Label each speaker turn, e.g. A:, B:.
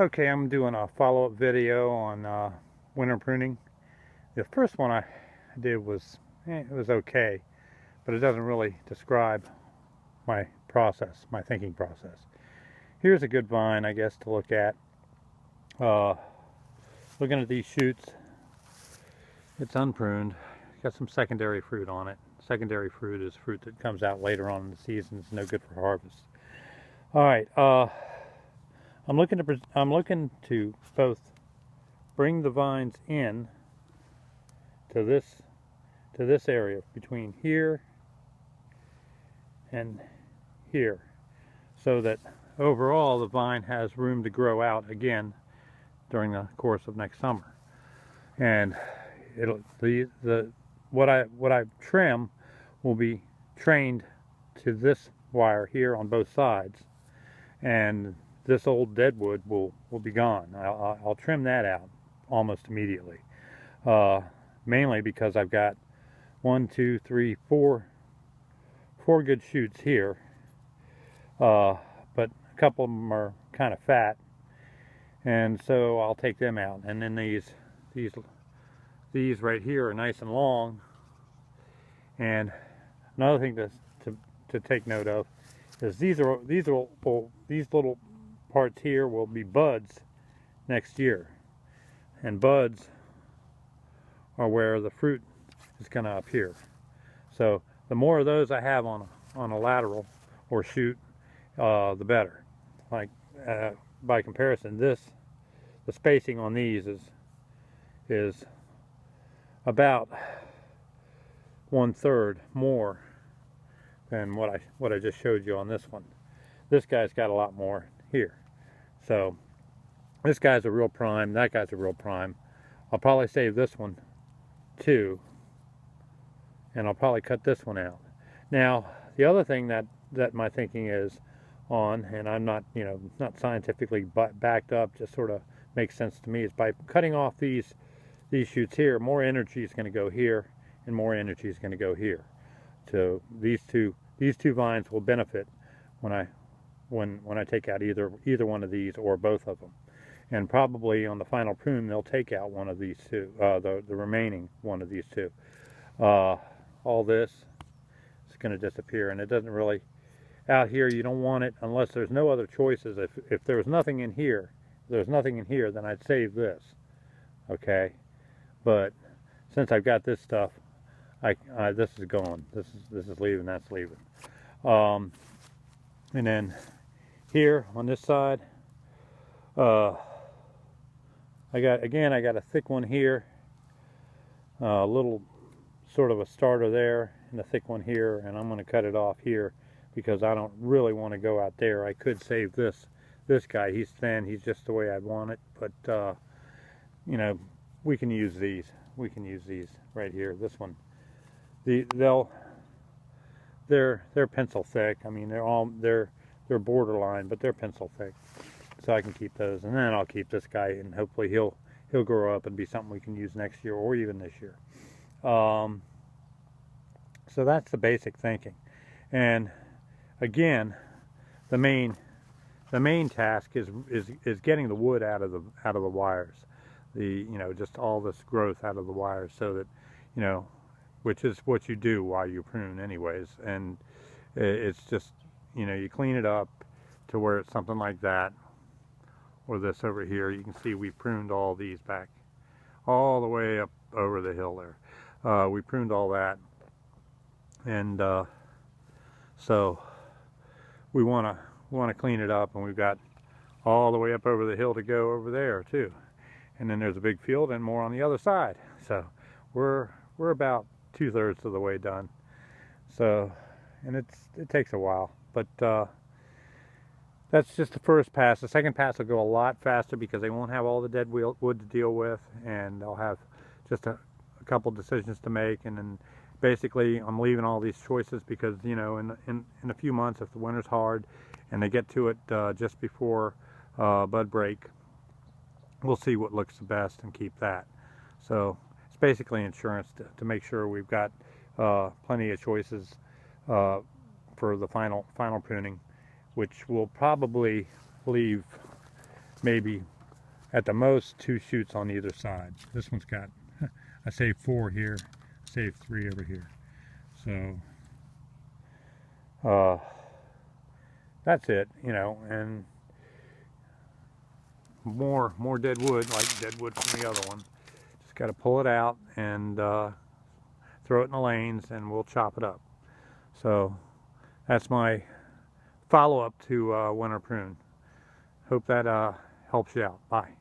A: Okay, I'm doing a follow-up video on winter pruning. The first one I did was it was okay, but it doesn't really describe my process, my thinking process. Here's a good vine, I guess, to look at. Uh, Looking at these shoots, it's unpruned. Got some secondary fruit on it. Secondary fruit is fruit that comes out later on in the season. It's no good for harvest. All right, I'm looking to both bring the vines in to this area between here and here, so that overall the vine has room to grow out again during the course of next summer. And what I trim will be trained to this wire here on both sides, and this old deadwood will be gone. I'll trim that out almost immediately, mainly because I've got 4 good shoots here, but a couple of them are kind of fat, and so I'll take them out. And then these right here are nice and long. And another thing to take note of is these little parts here will be buds next year, and buds are where the fruit is going to appear. So the more of those I have on a lateral or shoot, the better. Like by comparison, the spacing on these is about 1/3 more than what I just showed you on this one. This guy's got a lot more here. So this guy's a real prime, that guy's a real prime. I'll probably save this one too, and I'll probably cut this one out. Now, the other thing that my thinking is on, and I'm not, not scientifically backed up, just sort of makes sense to me, is by cutting off these shoots here, more energy is going to go here, and more energy is going to go here. So these two vines will benefit when I take out either one of these or both of them. And probably on the final prune, they'll take out one of these two, the remaining one of these two. All this is going to disappear, and it doesn't really, out here you don't want it unless there's no other choices. If there was nothing in here, then I'd save this, okay? But since I've got this stuff, this is gone. This is leaving. That's leaving. And then here on this side, I got a thick one here, a little sort of a starter there, and a thick one here, and I'm going to cut it off here because I don't really want to go out there. I could save this guy. He's thin. He's just the way I'd want it, but we can use these. We can use these right here. This one, they're pencil thick. I mean, they're borderline, but they're pencil thick. So I can keep those, and then I'll keep this guy, and hopefully he'll grow up and be something we can use next year or even this year. So that's the basic thinking. And again, the main task is getting the wood out of the wires. Just all this growth out of the wires, so that which is what you do while you prune anyways. And it's just you clean it up to where it's something like that, or this over here. You can see we pruned all these back all the way up over the hill there. We pruned all that, and so we want to clean it up, and we've got all the way up over the hill to go over there too. And then there's a big field and more on the other side. So we're about 2/3 of the way done. So, and it takes a while, but that's just the first pass. The second pass will go a lot faster because they won't have all the dead wood to deal with, and they'll have just a couple decisions to make. And then basically I'm leaving all these choices because in a few months, if the winter's hard and they get to it just before bud break, we'll see what looks the best and keep that. So it's basically insurance to make sure we've got plenty of choices for the final pruning, which will probably leave maybe at the most 2 shoots on either side. This one's got, I saved 4 here, saved 3 over here. So that's it, you know, and more dead wood, like dead wood from the other one. Just got to pull it out and throw it in the lanes, and we'll chop it up. So that's my follow-up to winter prune. Hope that helps you out. Bye.